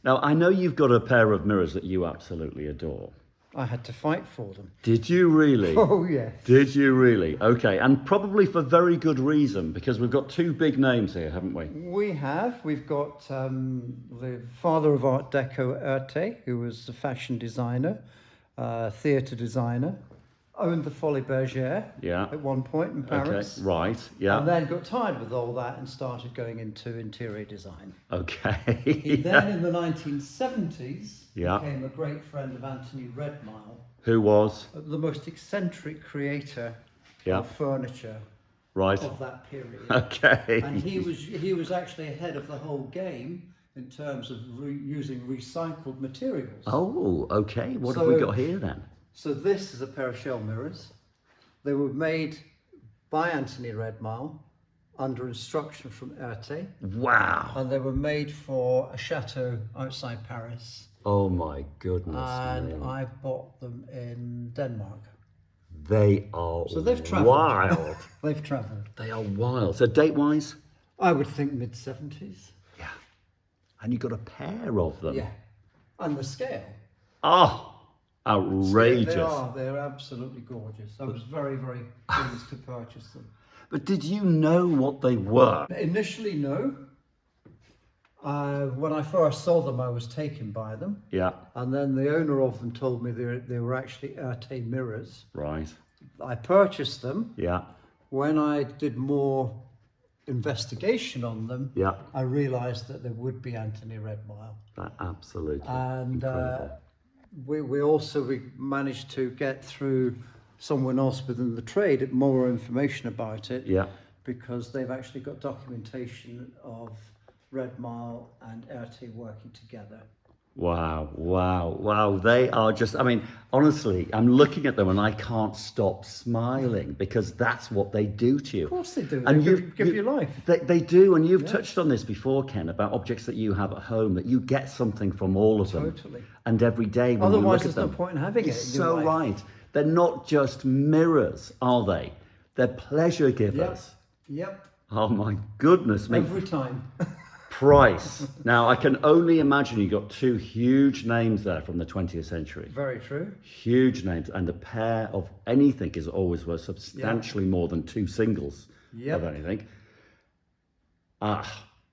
Now, I know you've got a pair of mirrors that you absolutely adore. I had to fight for them. Did you really? Oh, yes. Did you really? Okay, and probably for very good reason, because we've got two big names here, haven't we? We've got the father of Art Deco, Erte, who was a fashion designer, theatre designer, owned the Folies Bergère at one point in Paris. Okay, right, yeah. And then got tired with all that and started going into interior design. Okay. He then, in the 1970s, Yeah. became a great friend of Antony Redmile, Who was? the most eccentric creator Yeah. of furniture Right. of that period. Okay. And he was actually ahead of the whole game in terms of using recycled materials. Oh, okay. What have we got here then? So this is a pair of shell mirrors. They were made by Antony Redmile under instruction from Erte. Wow. And they were made for a chateau outside Paris. Oh my goodness. And me. I bought them in Denmark. They are So they've travelled. wild. They've travelled. They are wild. So date-wise? I would think mid-70s. Yeah. And you got a pair of them. Yeah. And the scale. Oh, outrageous. They're absolutely gorgeous. I was very, very pleased to purchase them. But did you know what they were? Initially, no. When I first saw them, I was taken by them. Yeah. And then the owner of them told me they were actually Erte mirrors. Right. I purchased them. Yeah. When I did more investigation on them, Yeah. I realised that there would be Antony Redmile. Absolutely. And incredible. we managed to get through someone else within the trade more information about it. Yeah. Because they've actually got documentation of Redmile and Erte working together. Wow, wow, wow. They are just, I mean, honestly, I'm looking at them and I can't stop smiling because that's what they do to you. Of course they do. And They give you life. They do. And you've touched on this before, Ken, about objects that you have at home, that you get something from all of them. Totally. And every day when Otherwise, you look there's at them. no point in having it. It's in your so life. right. They're not just mirrors, are they? They're pleasure givers. Yep. Oh my goodness me. Every time. Price. Now, I can only imagine you got two huge names there from the 20th century. Very true. Huge names. And a pair of anything is always worth substantially more than two singles of anything.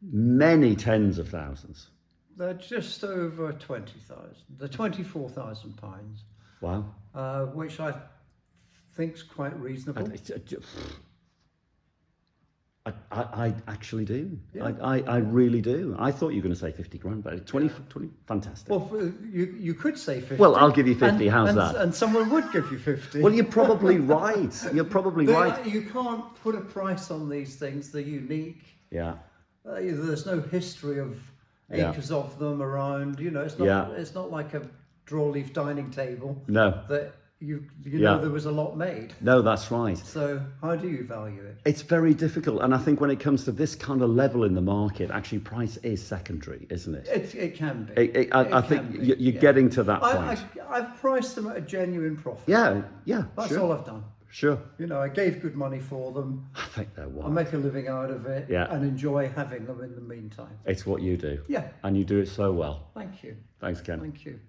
Many tens of thousands. They're just over 20,000. They're £24,000. Wow. Which I think's quite reasonable. I actually do. Yeah. I really do. I thought you were going to say 50 grand, but 20, fantastic. Well, you could say 50. Well, I'll give you 50. How's that? And someone would give you 50. Well, you're probably right. You're probably right. You can't put a price on these things. They're unique. Yeah. There's no history of acres of them around. You know, it's not like a draw leaf dining table. No. That you know there was a lot made. No, that's right. So how do you value it? It's very difficult, and I think when it comes to this kind of level in the market, actually price is secondary, isn't it? It can be. I think you're getting to that point. I've priced them at a genuine profit. Yeah, That's sure. all I've done. Sure. You know, I gave good money for them. I think they're I wild. make a living out of it and enjoy having them in the meantime. It's what you do. Yeah. And you do it so well. Thank you. Thanks, Ken. Thank you.